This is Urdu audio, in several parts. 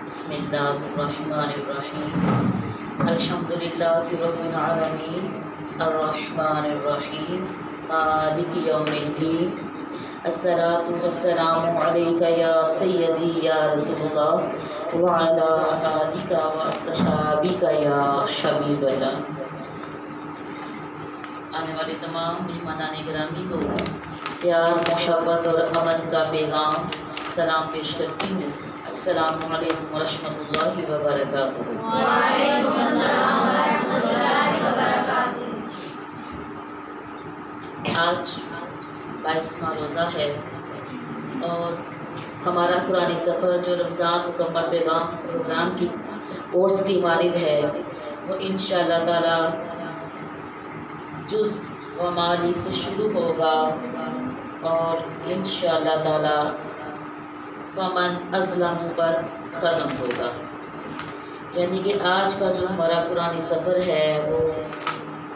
بسم اللہ الرحمن الرحیم الحمد للہ رب العالمین الرحمن الرحیم مالک یوم الدین الصلاۃ والسلام علیک یا سیدی یا رسول اللہ وعلی آلک واصحابک یا حبیب اللہ۔ آنے والے تمام مہمانان گرامی کو پیار، محبت اور امن کا پیغام سلام پیش کرتی ہوں۔ السلام علیکم ورحمۃ اللہ وبرکاتہ۔ وعلیکم السلام ورحمۃ اللہ وبرکاتہ۔ آج 22واں روزہ ہے اور ہمارا قرآنی سفر جو رمضان مکمل پیغام پروگرام کی کورس کی مانند ہے وہ انشاءاللہ تعالی جز و مالی سے شروع ہوگا اور انشاءاللہ تعالی فمن اظلم پر ختم ہوگا۔ یعنی کہ آج کا جو ہمارا قرآنی سفر ہے وہ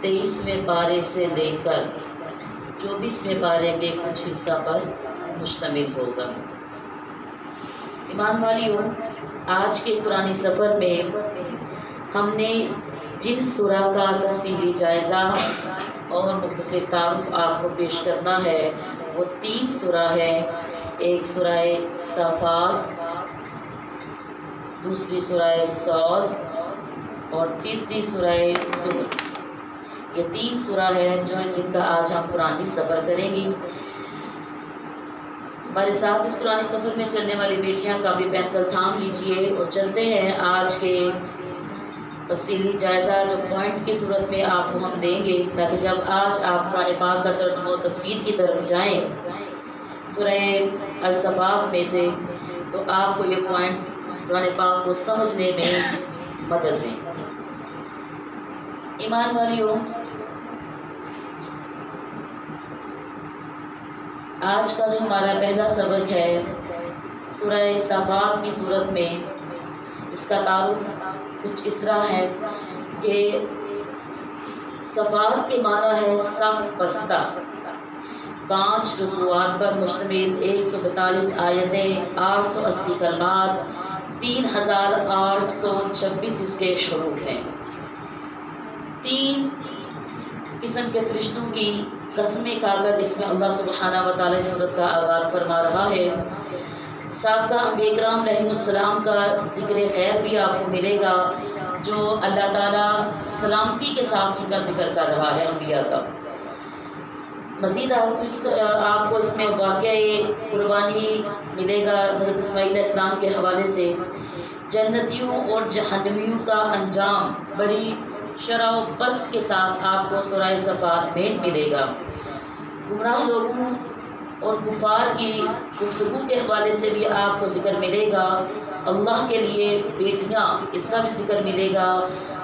23ویں پارے سے لے کر 24ویں پارے کے کچھ حصہ پر مشتمل ہوگا۔ ایمان والیوں، آج کے قرآنی سفر میں ہم نے جن سورہ کا تفصیلی جائزہ اور مختصر تعارف آپ کو پیش کرنا ہے وہ 3 سورہ ہیں۔ ایک سورہ صافات، دوسری سورہ صاد اور تیسری سورہ زمر۔ یہ 3 سورہ ہیں جن کا آج ہم قرآنی سفر کریں گی۔ ہمارے ساتھ اس قرآنی سفر میں چلنے والی بیٹیاں کاپی پینسل تھام لیجئے اور چلتے ہیں آج کے تفصیلی جائزہ جو پوائنٹ کی صورت میں آپ کو ہم دیں گے، تاکہ جب آج آپ قرآن پاک کا ترجمہ و تفسیر کی طرف جائیں سورہ الصفات میں سے، تو آپ کو یہ پوائنٹس قرآن پاک کو سمجھنے میں مدد دیں۔ ایمان والیوں، آج کا جو ہمارا پہلا سبق ہے سورہ صافات کی صورت میں، اس کا تعارف کچھ اس طرح ہے کہ صفات کے معنی ہے صف بستہ، 5 رکوعات پر مشتمل، 142 آیتیں، 880 کلمات، 3826 اس کے حروف ہیں۔ 3 قسم کے فرشتوں کی قسمیں کھا کر اس میں اللہ سبحانہ و تعالی سورت کا آغاز فرما رہا ہے۔ سابقہ انبیاء کرام علیہ السلام کا ذکر خیر بھی آپ کو ملے گا، جو اللہ تعالیٰ سلامتی کے ساتھ ان کا ذکر کر رہا ہے انبیاء کا۔ مزید آپ کو اس میں واقعہ قربانی ملے گا حضرت اسماعیل علیہ السلام کے حوالے سے۔ جنتیوں اور جہنمیوں کا انجام بڑی شرح و بست کے ساتھ آپ کو سورہ صفات میں ملے گا۔ گمراہ لوگوں اور کفار کی گفتگو کے حوالے سے بھی آپ کو ذکر ملے گا۔ اللہ کے لیے بیٹیاں، اس کا بھی ذکر ملے گا۔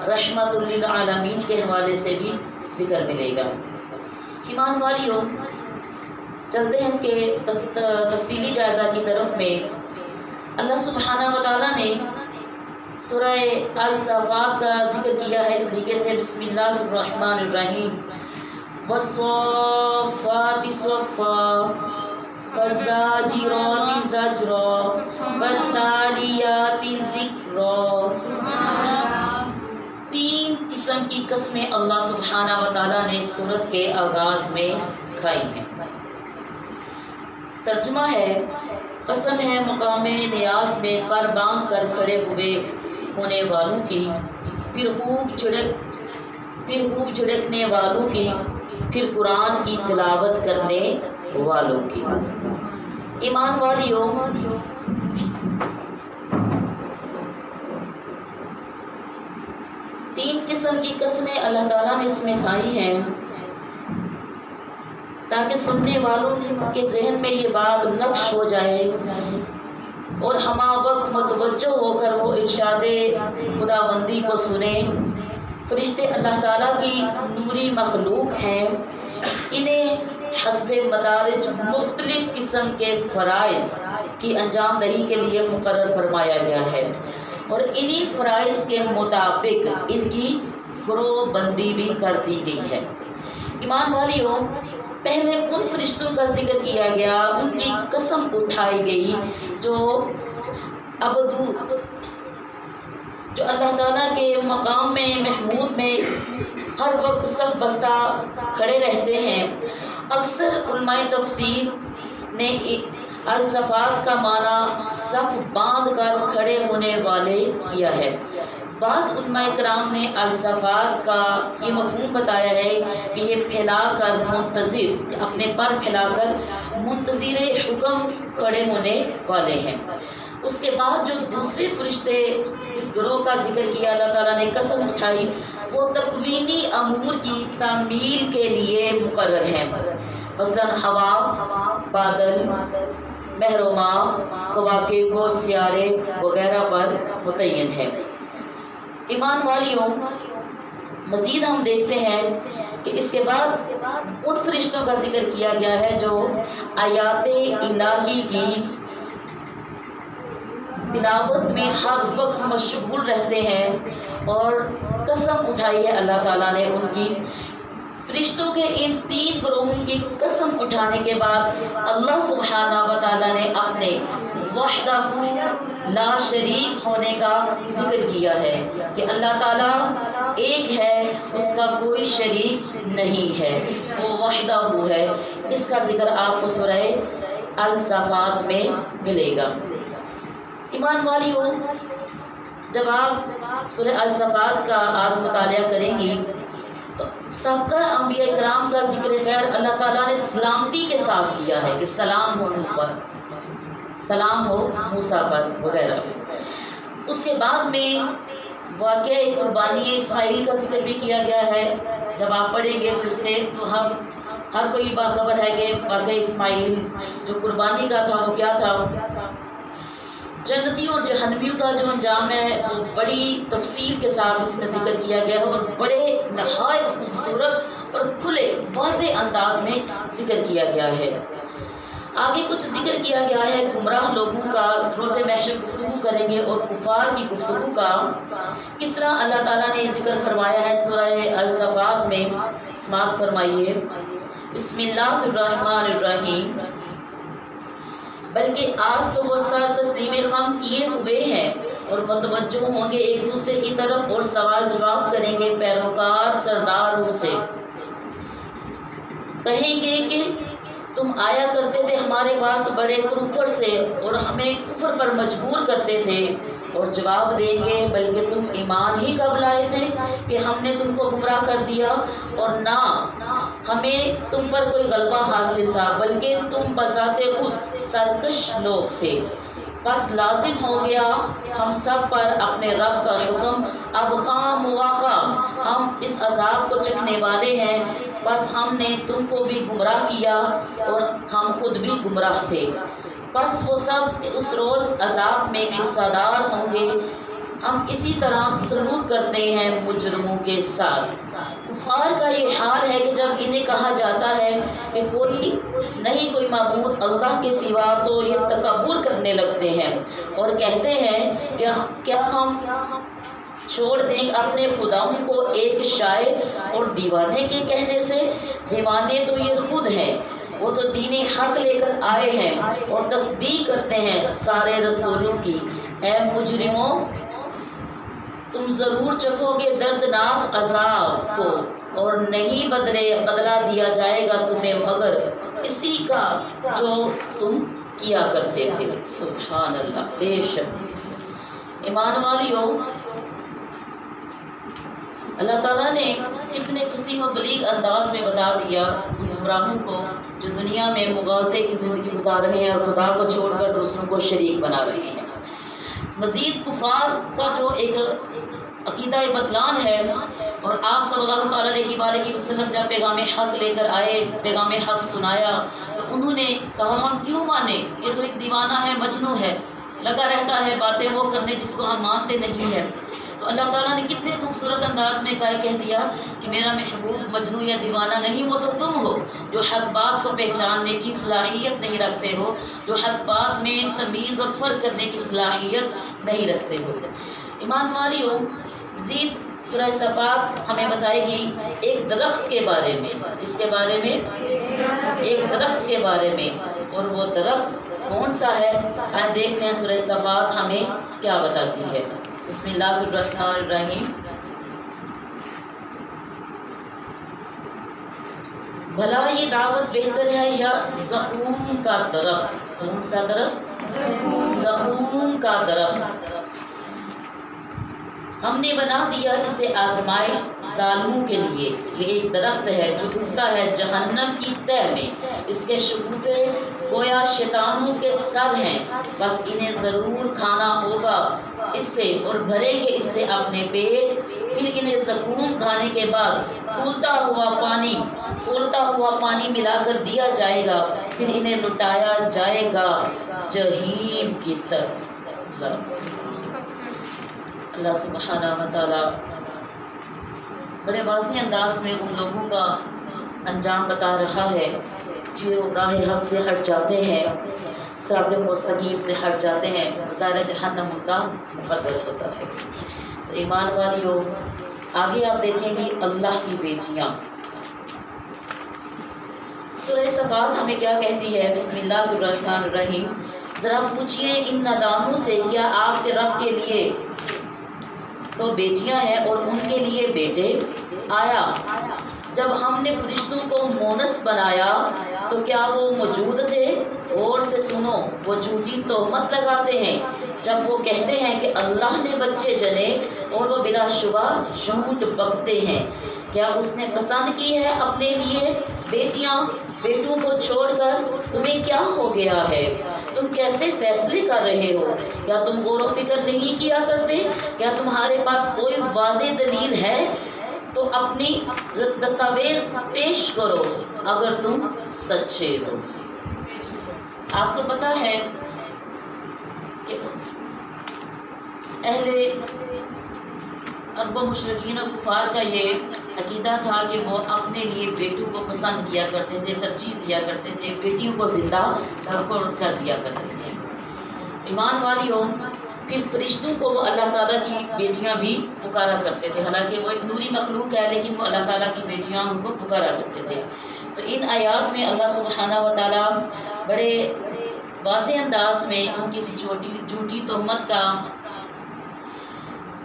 رحمت للعالمین کے حوالے سے بھی ذکر ملے گا۔ ایمان والیوں، چلتے ہیں اس کے تفصیلی جائزہ کی طرف میں۔ اللہ سبحانہ و تعالیٰ نے سورہ الصافات کا ذکر کیا ہے اس طریقے سے، بسم اللہ الرحمن الرحیم، والصافات صفا فالزاجرات زجرا والتالیات ذکرا۔ 3 قسم کی قسمیں اللہ سبحانہ و تعالیٰ نے سورت کے آغاز میں کھائی ہیں۔ ترجمہ ہے، قسم ہے مقام نیاز میں پر باندھ کر کھڑے ہونے والوں کی، پھر خوب جھڑکنے والوں کی، پھر قرآن کی تلاوت کرنے والوں کی۔ ایمان والیوں، تین قسم کی قسمیں اللہ تعالیٰ نے اس میں کھائی ہیں تاکہ سننے والوں کے ذہن میں یہ بات نقش ہو جائے اور ہمہ وقت متوجہ ہو کر وہ ارشاد خداوندی کو سنیں۔ فرشتے اللہ تعالیٰ کی نوری مخلوق ہیں، انہیں حسب مدارج مختلف قسم کے فرائض کی انجام دہی کے لیے مقرر فرمایا گیا ہے، اور انہی فرائض کے مطابق ان کی گروہ بندی بھی کر دی گئی ہے۔ ایمان والیوں، پہلے ان فرشتوں کا ذکر کیا گیا، ان کی قسم اٹھائی گئی جو عبدو جو اللہ تعالیٰ کے مقام میں محمود میں ہر وقت سب بستہ کھڑے رہتے ہیں۔ اکثر علماء تفسیر نے الصفات کا معنی صف باندھ کر کھڑے ہونے والے کیا ہے۔ بعض علماء کرام نے الصفات کا یہ مفہوم بتایا ہے کہ یہ پھیلا کر منتظر، اپنے پر پھیلا کر منتظر حکم کھڑے ہونے والے ہیں۔ اس کے بعد جو دوسرے فرشتے جس گروہ کا ذکر کیا اللہ تعالیٰ نے قسم اٹھائی، وہ تکوینی امور کی تعمیل کے لیے مقرر ہیں، مثلاً ہوا، بادل، مہر و ماہ، کواکب و سیارے وغیرہ پر متعین ہے۔ ایمان والیوں، مزید ہم دیکھتے ہیں کہ اس کے بعد ان فرشتوں کا ذکر کیا گیا ہے جو آیات الہی کی تلاوت میں ہر وقت مشغول رہتے ہیں، اور قسم اٹھائی ہے اللہ تعالیٰ نے ان کی۔ فرشتوں کے ان 3 گروہوں کی قسم اٹھانے کے بعد اللہ سبحانہ و تعالیٰ نے اپنے وحدہ لا شریک ہونے کا ذکر کیا ہے کہ اللہ تعالیٰ ایک ہے، اس کا کوئی شریک نہیں ہے، وہ وحدہ ہے۔ اس کا ذکر آپ کو سورہ الصفات میں ملے گا۔ ایمان والیوں، جب آپ سورہ الصفات کا آج مطالعہ کریں گی تو سابقہ انبیاء کرام کا ذکر خیر اللہ تعالیٰ نے سلامتی کے ساتھ کیا ہے کہ سلام ہو نوح پر، سلام ہو موسیٰ پر وغیرہ۔ اس کے بعد میں واقعہ قربانی اسماعیل کا ذکر بھی کیا گیا ہے۔ جب آپ پڑھیں گے تو اس سے تو ہر کوئی باخبر ہے کہ واقعہ اسماعیل جو قربانی کا تھا وہ کیا تھا۔ جنتیوں اور جہنمیوں کا جو انجام ہے وہ بڑی تفصیل کے ساتھ اس میں ذکر کیا گیا ہے، اور بڑے نہایت خوبصورت اور کھلے واضح انداز میں ذکر کیا گیا ہے۔ آگے کچھ ذکر کیا گیا ہے گمراہ لوگوں کا، روز محشر گفتگو کریں گے، اور کفار کی گفتگو کا کس طرح اللہ تعالیٰ نے ذکر فرمایا ہے سورہ الصفات میں۔ سماعت فرمائیے، بسم اللہ الرحمن الرحیم۔ بلکہ آج تو وہ سر تسلیم خم کیے ہوئے ہیں اور متوجہ ہوں گے ایک دوسرے کی طرف، اور سوال جواب کریں گے پیروکار سرداروں سے۔ کہیں گے کہ تم آیا کرتے تھے ہمارے پاس بڑے کفر سے اور ہمیں کفر پر مجبور کرتے تھے، اور جواب دیں گے بلکہ تم ایمان ہی کب لائے تھے کہ ہم نے تم کو گمراہ کر دیا، اور نہ ہمیں تم پر کوئی غلبہ حاصل تھا، بلکہ تم بذات خود سرکش لوگ تھے۔ بس لازم ہو گیا ہم سب پر اپنے رب کا حکم، اب خواہ مواخواہ ہم اس عذاب کو چکھنے والے ہیں۔ بس ہم نے تم کو بھی گمراہ کیا اور ہم خود بھی گمراہ تھے، بس وہ سب اس روز عذاب میں حصہ دار ہوں گے۔ ہم اسی طرح سلوک کرتے ہیں مجرموں کے ساتھ۔ کفار کا یہ حال ہے کہ جب انہیں کہا جاتا ہے کہ کوئی نہیں کوئی معبود اللہ کے سوا، تو یہ تکبر کرنے لگتے ہیں اور کہتے ہیں کہ کیا ہم چھوڑ دیں اپنے خداؤں کو ایک شاعر اور دیوانے کے کہنے سے؟ دیوانے تو یہ خود ہیں، وہ تو دین حق لے کر آئے ہیں اور تصدیق کرتے ہیں سارے رسولوں کی۔ اے مجرموں، تم ضرور چکھو گے دردناک عذاب کو، اور نہیں بدلہ دیا جائے گا تمہیں مگر اسی کا جو تم کیا کرتے تھے۔ سبحان اللہ، بے شک۔ ایمان والیوں، اللہ تعالیٰ نے کتنے فصیح و بلیغ انداز میں بتا دیا ان گمراہوں کو جو دنیا میں مغالطے کی زندگی گزار رہے ہیں اور خدا کو چھوڑ کر دوسروں کو شریک بنا رہے ہیں۔ مزید کفار کا جو ایک عقیدہ بطلان ہے، اور آپ صلی اللہ علیہ وسلم جب پیغام حق لے کر آئے، پیغام حق سنایا، تو انہوں نے کہا ہم کیوں مانیں، یہ تو ایک دیوانہ ہے، مجنون ہے، لگا رہتا ہے باتیں وہ کرنے جس کو ہم مانتے نہیں ہیں۔ تو اللہ تعالیٰ نے کتنے خوبصورت انداز میں کہہ دیا کہ میرا محبوب مجنون یا دیوانہ نہیں، وہ تو تم ہو جو حق بات کو پہچاننے کی صلاحیت نہیں رکھتے ہو، جو حق بات میں تمیز اور فرق کرنے کی صلاحیت نہیں رکھتے ہو۔ ایمان والیوں، مزید سورہ صفات ہمیں بتائے گی ایک درخت کے بارے میں، اس کے بارے میں ایک درخت کے بارے میں، اور وہ درخت کون سا ہے؟ آئے دیکھتے ہیں سورہ صفات ہمیں کیا بتاتی ہے۔ بسم اللہ الرحمن الرحیم۔ بھلا یہ دعوت بہتر ہے یا زقوم کا درخت؟ کون سا درخت؟ زقوم کا درخت۔ ہم نے بنا دیا اسے آزمائش ظالموں کے لیے، یہ ایک درخت ہے جو اگتا ہے جہنم کی تہ میں، اس کے شکوفے گویا شیطانوں کے سر ہیں، بس انہیں ضرور کھانا ہوگا اس سے اور بھریں گے اس سے اپنے پیٹ، پھر انہیں زقوم کھانے کے بعد کھولتا ہوا پانی ملا کر دیا جائے گا، پھر انہیں لٹایا جائے گا جہنم کی طرف۔ اللہ سبحانہ و تعالیٰ بڑے واضح انداز میں ان لوگوں کا انجام بتا رہا ہے جو راہ حق سے ہٹ جاتے ہیں، صراط مستقیم سے ہٹ جاتے ہیں، بظاہر جہنم ان کا مقدر ہوتا ہے۔ تو ایمان والیوں، آگے آپ دیکھیں گی اللہ کی بیٹیاں۔ سورہ صفات ہمیں کیا کہتی ہے؟ بسم اللہ الرحمن الرحیم۔ ذرا پوچھئے ان نادانوں سے، کیا آپ کے رب کے لیے تو بیٹیاں ہیں اور ان کے لیے بیٹے؟ آیا جب ہم نے فرشتوں کو مونس بنایا تو کیا وہ موجود تھے؟ غور سے سنو، وہ جھوٹی تہمت لگاتے ہیں جب وہ کہتے ہیں کہ اللہ نے بچے جنے، اور وہ بلا شبہ جھوٹ بکتے ہیں۔ کیا اس نے پسند کی ہے اپنے لیے بیٹیاں بیٹوں کو چھوڑ کر؟ تمہیں کیا ہو گیا ہے؟ تم کیسے فیصلے کر رہے ہو؟ کیا تم غور و فکر نہیں کیا کرتے؟ کیا تمہارے پاس کوئی واضح دلیل ہے تو اپنی دستاویز پیش کرو اگر تم سچے ہو۔ آپ کو پتہ ہے کہ اہل عرب و مشرکین و کفار کا یہ عقیدہ تھا کہ وہ اپنے لیے بیٹوں کو پسند کیا کرتے تھے، ترجیح دیا کرتے تھے، بیٹیوں کو زندہ کر دیا کرتے تھے۔ ایمان والیوں، پھر فرشتوں کو وہ اللہ تعالیٰ کی بیٹیاں بھی پکارا کرتے تھے، حالانکہ وہ ایک نوری مخلوق ہے لیکن وہ اللہ تعالیٰ کی بیٹیاں ان کو پکارا کرتے تھے۔ تو ان آیات میں اللہ سبحانہ و تعالیٰ بڑے واضح انداز میں ان کی جھوٹی تہمت کا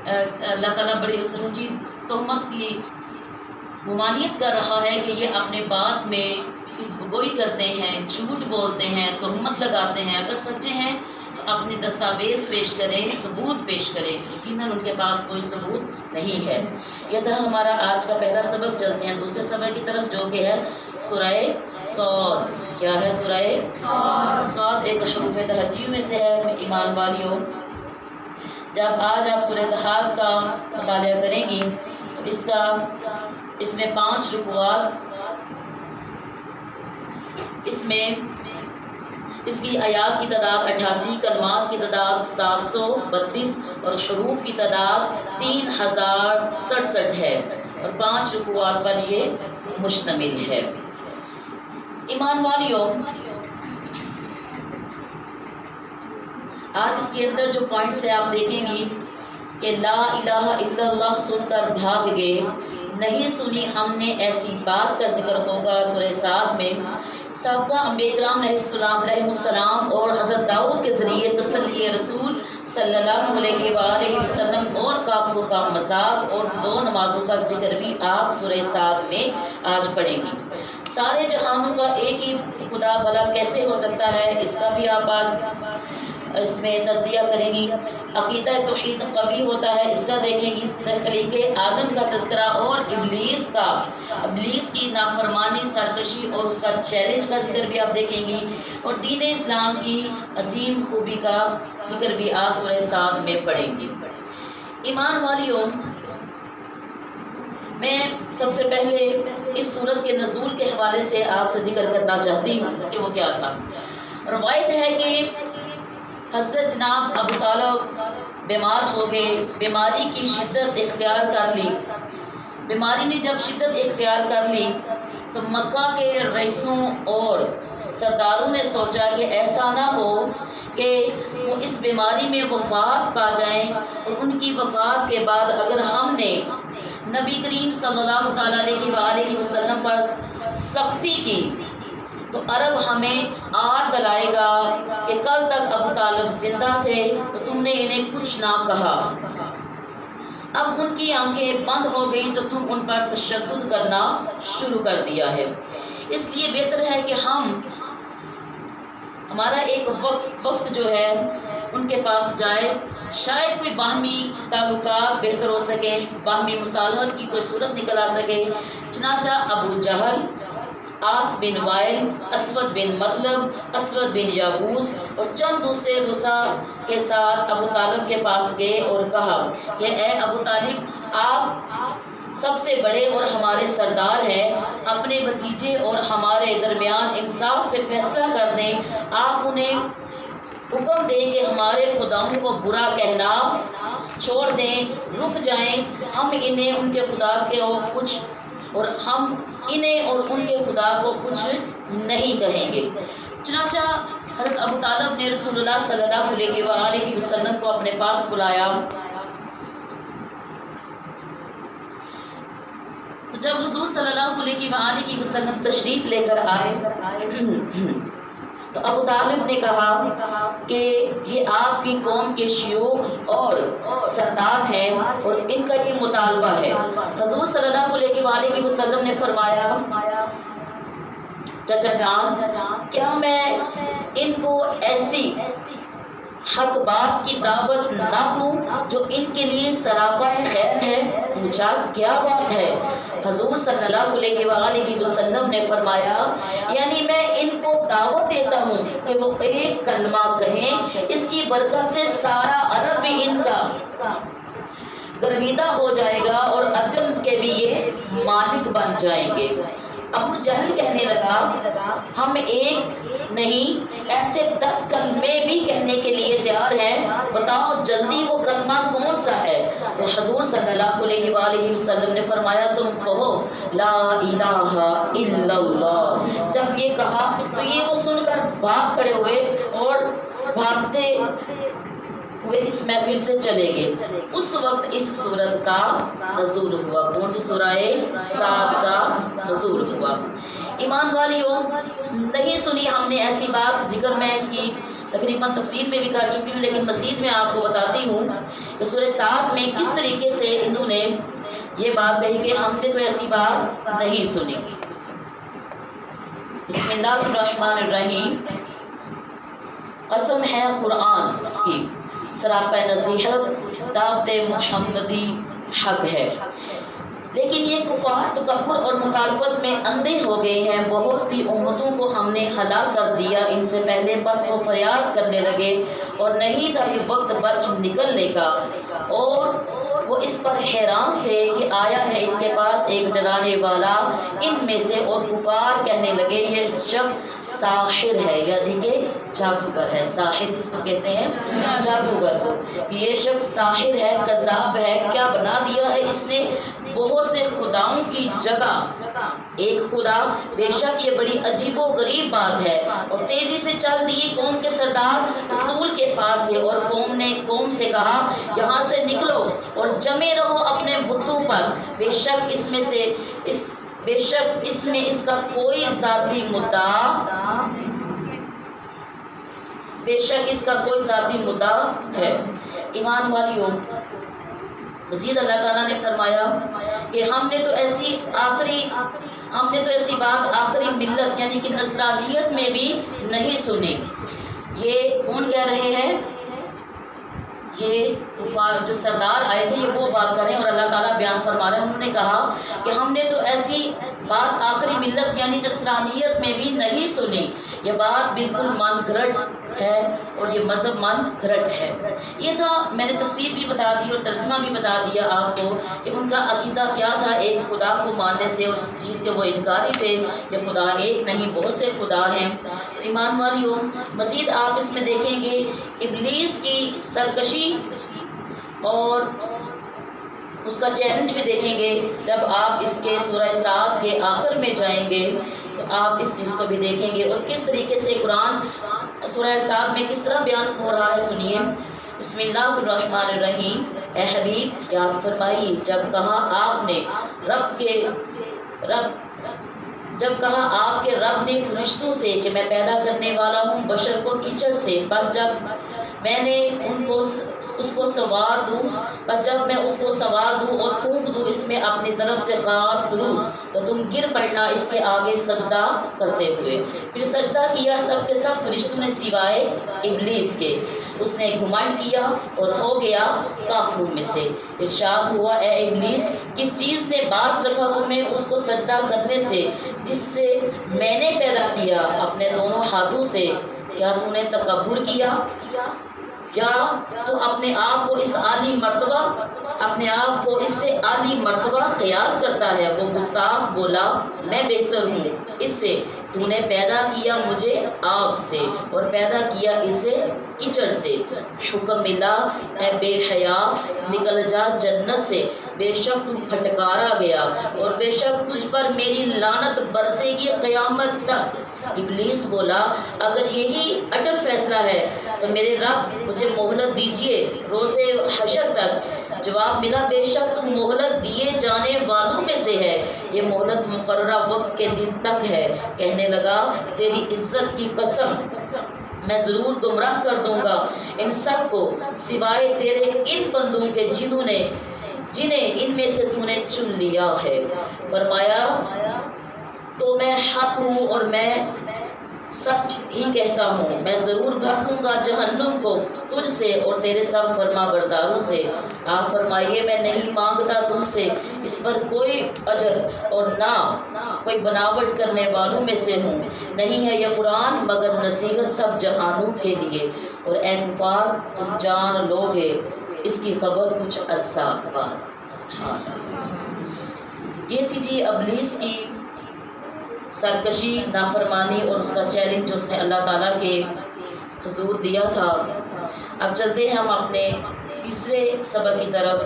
اللہ تعالیٰ بڑی اس جھوٹی تہمت کی ممانعت کر رہا ہے کہ یہ اپنے بات میں حسب گوئی کرتے ہیں، جھوٹ بولتے ہیں، تہمت لگاتے ہیں۔ اگر سچے ہیں تو اپنی دستاویز پیش کریں، ثبوت پیش کریں۔ یقیناً ان کے پاس کوئی ثبوت نہیں ہے۔ یہ تھا ہمارا آج کا پہلا سبق۔ چلتے ہیں دوسرے سبق کی طرف جو کہ ہے سورہ صاد۔ کیا ہے سورہ صاد؟ ایک حروف تہجی میں سے ہے۔ ایمان والیوں، جب آج آپ سورہ طٰہٰ کا مطالعہ کریں گی تو اس میں 5 رکوعات، اس کی آیات کی تعداد 88، کلمات کی تعداد 732 اور حروف کی تعداد 3067 ہے اور 5 رکوعات پر یہ مشتمل ہے۔ ایمان والیوں، آج اس کے اندر جو پوائنٹس ہیں آپ دیکھیں گی کہ لا الہ الا اللہ سن کر بھاگ گئے، نہیں سنی ہم نے ایسی بات کا ذکر ہوگا سورہ صاد میں۔ سابقہ انبیاء کرام علیہ السلام اور حضرت داؤد کے ذریعے تسلی رسول صلی اللہ علیہ وآلہ وسلم اور کافروں کا مذاق اور 2 نمازوں کا ذکر بھی آپ سورہ صاد میں آج پڑھیں گی۔ سارے جہانوں کا ایک ہی خدا بھلا کیسے ہو سکتا ہے، اس کا بھی آپ آج اس میں تجزیہ کریں گی۔ عقیدہ توحید قوی ہوتا ہے، اس کا دیکھیں گی۔ تخلیق آدم کا تذکرہ اور ابلیس کی نافرمانی، سرکشی اور اس کا چیلنج کا ذکر بھی آپ دیکھیں گی، اور دین اسلام کی عظیم خوبی کا ذکر بھی آپ سورہ صاد میں پڑھیں گی۔ ایمان والیوں، میں سب سے پہلے اس سورت کے نزول کے حوالے سے آپ سے ذکر کرنا چاہتی ہوں کہ وہ کیا تھا۔ روایت ہے کہ حضرت جناب ابو طالب بیمار ہو گئے، بیماری کی شدت اختیار کر لی۔ بیماری نے جب شدت اختیار کر لی تو مکہ کے رئیسوں اور سرداروں نے سوچا کہ ایسا نہ ہو کہ وہ اس بیماری میں وفات پا جائیں، اور ان کی وفات کے بعد اگر ہم نے نبی کریم صلی اللہ علیہ وآلہ وسلم پر سختی کی تو عرب ہمیں آر دلائے گا کہ کل تک ابو طالب زندہ تھے تو تم نے انہیں کچھ نہ کہا، اب ان کی آنکھیں بند ہو گئی تو تم ان پر تشدد کرنا شروع کر دیا ہے۔ اس لیے بہتر ہے کہ ہمارا ایک وقت جو ہے ان کے پاس جائے، شاید کوئی باہمی تعلقات بہتر ہو سکے، باہمی مصالحت کی کوئی صورت نکل آ سکے۔ چنانچہ ابو جہل، عاص بن وائل، اسود بن مطلب، اسود بن یاغوث اور چند دوسرے رسا کے ساتھ ابو طالب کے پاس گئے اور کہا کہ اے ابو طالب، آپ سب سے بڑے اور ہمارے سردار ہیں، اپنے بھتیجے اور ہمارے درمیان انصاف سے فیصلہ کر دیں۔ آپ انہیں حکم دیں کہ ہمارے خداؤں کو برا کہنا چھوڑ دیں، رک جائیں، ہم انہیں ان کے خدا کو کچھ نہیں کہیں گے۔ چنانچہ حضرت ابو طالب نے رسول اللہ صلی اللہ علیہ وآلہ وسلم کو اپنے پاس بلایا۔ تو جب حضور صلی اللہ علیہ وآلہ وسلم تشریف لے کر آئے تو ابو طالب نے کہا کہ یہ آپ کی قوم کے شیوخ اور سردار ہیں اور ان کا یہ مطالبہ ہے۔ حضور صلی اللہ علیہ وآلہ وسلم نے فرمایا، چچا جان، کیا میں ان کو ایسی حق بات کی دعوت نہ دوں جو ان کے لیے سراپا خیر ہے؟ پوچھا کیا بات ہے؟ حضور صلی اللہ علیہ وآلہ وسلم نے فرمایا، یعنی میں ان کو دعوت دیتا ہوں کہ وہ ایک کلمہ کہیں، اس کی برکت سے سارا عرب بھی ان کا گرویدہ ہو جائے گا اور عجم کے بھی یہ مالک بن جائیں گے۔ ابو جہل کہنے لگا، ہم ایک نہیں ایسے 10 کلمے بھی کہنے کے لیے تیار ہیں، بتاؤ جلدی وہ کلمہ کون سا ہے؟ تو حضور صلی اللہ علیہ وآلہ وسلم نے فرمایا، تم کہو لا الہ الا اللہ۔ جب یہ کہا تو یہ وہ سن کر بھاگ کھڑے ہوئے اور بھاگتے ہوئے اس محفل سے چلے گئے۔ اس وقت اس سورت کا نزول ہوا۔ کون سی سورہ صاد کا نزول ہوا؟ ایمان والیوں، نہیں سنی ہم نے ایسی بات، ذکر میں اس کی تقریباً تفسیر میں بھی کر چکی ہوں، لیکن مزید میں آپ کو بتاتی ہوں کہ سورہ صاد میں کس طریقے سے انہوں نے یہ بات کہی کہ ہم نے تو ایسی بات نہیں سنی۔ بسم اللہ الرحمن الرحیم۔ قسم ہے قرآن کی، سراپا نصیحت دعوت محمدی حق ہے، لیکن یہ کفار تکبر اور مخالفت میں اندھے ہو گئے ہیں۔ بہت سی امتوں کو ہم نے ہلاک کر دیا ان سے پہلے، بس وہ فریاد کرنے لگے اور نہیں تھا یہ وقت بچ نکلنے کا، اور وہ اس پر حیران تھے کہ آیا ہے ان کے پاس ایک ڈرانے والا ان میں سے، اور کفار کہنے لگے یہ شخص ساحر ہے، یعنی کہ جادوگر ہے۔ ساحر کس کو کہتے ہیں؟ جادوگر کو۔ یہ شخص ساحر ہے، کذاب ہے، کیا بنا دیا ہے اس نے بہت سے خداؤں کی جگہ ایک خدا؟ بے شک یہ بڑی عجیب و غریب بات ہے۔ اور تیزی سے چل دیے قوم کے سردار رسول کے پاس سے، اور قوم نے قوم سے کہا یہاں سے نکلو اور جمے رہو اپنے بتوں پر، بے شک اس میں اس کا کوئی ذاتی مدعا ہے۔ ایمان والیوں، مزید اللہ تعالیٰ نے فرمایا کہ ہم نے تو ایسی بات آخری ملت یعنی کہ نصرانیت میں بھی نہیں سنی۔ یہ کون کہہ رہے ہیں؟ یہ کفار جو سردار آئے تھے، یہ وہ بات کر رہے ہیں، اور اللہ تعالیٰ بیان فرما رہے ہیں، انہوں نے کہا کہ ہم نے تو ایسی بات آخری ملت یعنی نصرانیت میں بھی نہیں سنی۔ یہ بات بالکل من گھڑت ہے اور یہ مذہب من گھڑت ہے۔ یہ تھا، میں نے تفسیر بھی بتا دی اور ترجمہ بھی بتا دیا آپ کو کہ ان کا عقیدہ کیا تھا ایک خدا کو ماننے سے، اور اس چیز کے وہ انکاری تھے کہ خدا ایک نہیں بہت سے خدا ہیں۔ تو ایمان والیوں، مزید آپ اس میں دیکھیں گے ابلیس کی سرکشی اور اس کا چیلنج بھی دیکھیں گے۔ جب آپ اس کے سورہ صاد کے آخر میں جائیں گے تو آپ اس چیز کو بھی دیکھیں گے، اور کس طریقے سے قرآن سورہ صاد میں کس طرح بیان ہو رہا ہے، سنیے۔ بسم اللہ الرحمن الرحیم۔ اے حبیب یاد فرمائیے جب کہا آپ نے جب کہا آپ کے رب نے فرشتوں سے کہ میں پیدا کرنے والا ہوں بشر کو کیچڑ سے، بس جب میں نے اس کو سنوار دوں، بس جب میں اس کو سنوار دوں اور پھونک دوں اس میں اپنی طرف سے خاص روح، تو تم گر پڑنا اس کے آگے سجدہ کرتے ہوئے۔ پھر سجدہ کیا سب کے سب فرشتوں نے سوائے ابلیس کے۔ اس نے گھمنڈ کیا اور ہو گیا کافروں میں سے۔ ارشاد ہوا اے ابلیس، کس چیز نے باز رکھا تمہیں اس کو سجدہ کرنے سے جس سے میں نے پیدا کیا اپنے دونوں ہاتھوں سے؟ کیا تو نے تکبر کیا؟ کیا تو اپنے آپ کو اس سے عالی مرتبہ خیال کرتا ہے؟ وہ گستاخ بولا میں بہتر ہوں اس سے، تو نے پیدا کیا مجھے آگ سے اور پیدا کیا اسے کیچڑ سے۔ حکم ملا اے بے حیا، نکل جا جنت سے، بے شک تو پھٹکارا گیا اور بے شک تجھ پر میری لعنت برسے گی قیامت تک۔ ابلیس بولا اگر یہی اٹل فیصلہ ہے تو میرے رب مجھے مہلت دیجیے روز حشر تک۔ جواب ملا بے شک تم مہلت دیے جانے والوں میں سے ہے، یہ مہلت مقررہ وقت کے دن تک ہے۔ کہنے لگا تیری عزت کی قسم میں ضرور گمراہ کر دوں گا ان سب کو سوائے تیرے ان بندوں کے جنہیں ان میں سے تو نے چن لیا ہے۔ فرمایا تو میں حق ہوں اور میں سچ ہی کہتا ہوں، میں ضرور بھر دوں گا جہنم کو تجھ سے اور تیرے سب فرما برداروں سے۔ آپ فرمائیے میں نہیں مانگتا تم سے اس پر کوئی اجر اور نہ کوئی بناوٹ کرنے والوں میں سے ہوں، نہیں ہے یہ قرآن مگر نصیحت سب جہانوں کے لیے، اور اے کفار تم جان لوگے اس کی خبر کچھ عرصہ بعد۔ یہ تھی جی ابلیس کی سرکشی، نافرمانی اور اس کا چیلنج جو اس نے اللہ تعالیٰ کے حضور دیا تھا۔ اب چلتے ہیں ہم اپنے تیسرے سبق کی طرف